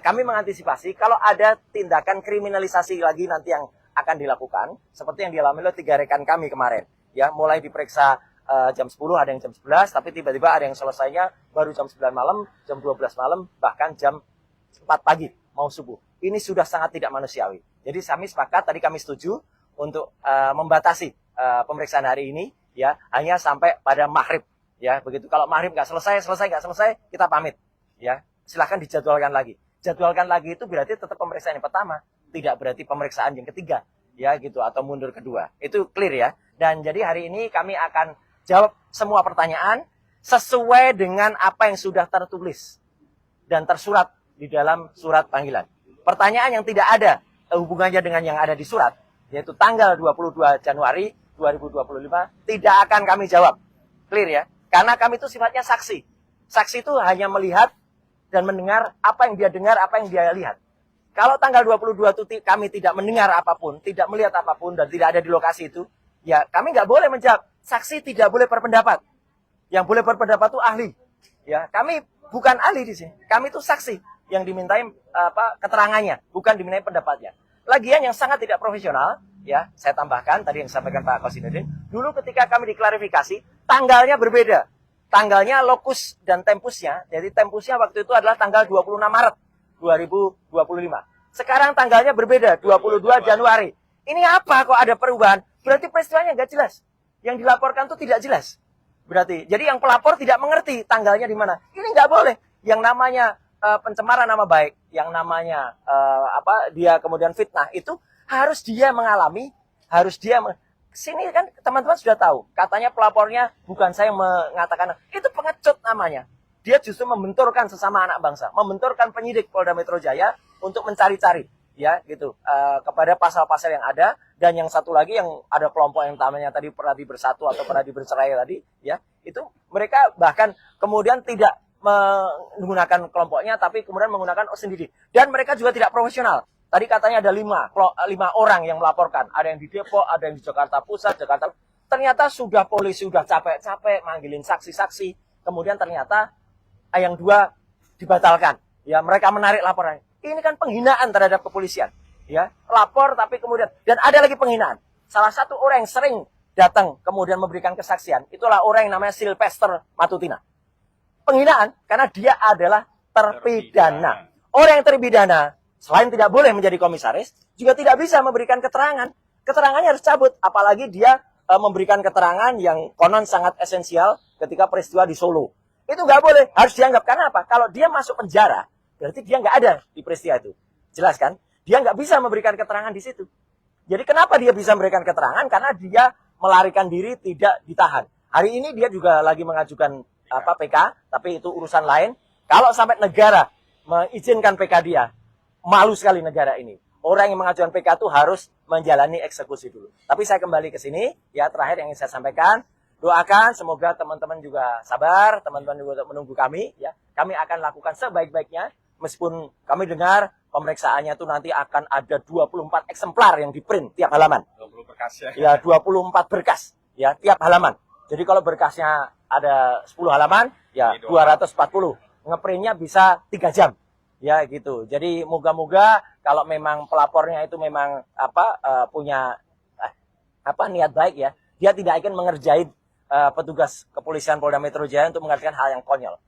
Kami mengantisipasi kalau ada tindakan kriminalisasi lagi nanti yang akan dilakukan, seperti yang dialami oleh 3 rekan kami kemarin. Ya, mulai diperiksa jam 10, ada yang jam 11, tapi tiba-tiba ada yang selesainya baru jam 9 malam, jam 12 malam, bahkan jam 4 pagi, mau subuh. Ini sudah sangat tidak manusiawi. Jadi kami sepakat, tadi kami setuju untuk membatasi pemeriksaan hari ini, ya, hanya sampai pada maghrib. Ya, begitu. Kalau maghrib nggak selesai, kita pamit. Ya, silahkan dijadwalkan lagi. Jadwalkan lagi itu berarti tetap pemeriksaan yang pertama, tidak berarti pemeriksaan yang ketiga, ya gitu, atau mundur kedua. Itu clear ya. Dan jadi hari ini kami akan jawab semua pertanyaan sesuai dengan apa yang sudah tertulis dan tersurat di dalam surat panggilan. Pertanyaan yang tidak ada hubungannya dengan yang ada di surat, yaitu tanggal 22 Januari 2025, tidak akan kami jawab. Clear ya? Karena kami itu sifatnya saksi. Saksi itu hanya melihat dan mendengar apa yang dia dengar, apa yang dia lihat. Kalau tanggal 22 itu kami tidak mendengar apapun, tidak melihat apapun, dan tidak ada di lokasi itu, ya kami nggak boleh menjawab. Saksi tidak boleh berpendapat. Yang boleh berpendapat itu ahli. Ya, kami bukan ahli di sini. Kami itu saksi yang dimintai keterangannya, bukan dimintai pendapatnya. Lagian yang sangat tidak profesional, ya saya tambahkan tadi yang disampaikan Pak Kosinudin, dulu ketika kami diklarifikasi, tanggalnya berbeda. Tanggalnya, lokus, dan tempusnya. Jadi tempusnya waktu itu adalah tanggal 26 Maret 2025. Sekarang tanggalnya berbeda, 22 Januari. Ini apa kok ada perubahan? Berarti peristiwanya nggak jelas. Yang dilaporkan itu tidak jelas. Berarti, jadi yang pelapor tidak mengerti tanggalnya di mana. Ini nggak boleh. Yang namanya pencemaran nama baik, yang namanya dia kemudian fitnah, itu harus dia mengalami, harus dia sini kan teman-teman sudah tahu, katanya pelapornya bukan saya mengatakan, itu pengecut namanya. Dia justru membenturkan sesama anak bangsa, membenturkan penyidik Polda Metro Jaya untuk mencari-cari, ya gitu, kepada pasal-pasal yang ada. Dan yang satu lagi yang ada kelompok yang namanya tadi Peradi Bersatu atau Peradi Bercerai tadi, ya itu mereka bahkan kemudian tidak menggunakan kelompoknya, tapi kemudian menggunakan sendiri. Dan mereka juga tidak profesional. Tadi katanya ada 5 orang yang melaporkan. Ada yang di Depok, ada yang di Jakarta Pusat, Jakarta. Ternyata sudah polisi sudah capek-capek manggilin saksi-saksi. Kemudian ternyata yang 2 dibatalkan. Ya, mereka menarik laporan. Ini kan penghinaan terhadap kepolisian. Ya, lapor tapi kemudian dan ada lagi penghinaan. Salah satu orang yang sering datang kemudian memberikan kesaksian, itulah orang yang namanya Sylvester Matutina. Penghinaan karena dia adalah terpidana. Orang yang terpidana selain tidak boleh menjadi komisaris, juga tidak bisa memberikan keterangan. Keterangannya harus cabut, apalagi dia memberikan keterangan yang konon sangat esensial ketika peristiwa di Solo. Itu nggak boleh, harus dianggap. Karena apa? Kalau dia masuk penjara, berarti dia nggak ada di peristiwa itu. Jelas kan? Dia nggak bisa memberikan keterangan di situ. Jadi kenapa dia bisa memberikan keterangan? Karena dia melarikan diri, tidak ditahan. Hari ini dia juga lagi mengajukan PK, tapi itu urusan lain. Kalau sampai negara mengizinkan PK dia, malu sekali negara ini. Orang yang mengajukan PK itu harus menjalani eksekusi dulu. Tapi saya kembali ke sini, ya terakhir yang ingin saya sampaikan, doakan semoga teman-teman juga sabar, teman-teman juga menunggu kami, ya. Kami akan lakukan sebaik-baiknya, meskipun kami dengar pemeriksaannya itu nanti akan ada 24 eksemplar yang di-print tiap halaman. 20 berkas ya. Ya, 24 berkas, ya tiap halaman. Jadi kalau berkasnya ada 10 halaman, ya 240. Ngeprintnya bisa 3 jam. Ya gitu. Jadi moga-moga kalau memang pelapornya itu memang punya niat baik ya, dia tidak akan mengerjain petugas kepolisian Polda Metro Jaya untuk mengerjakan hal yang konyol.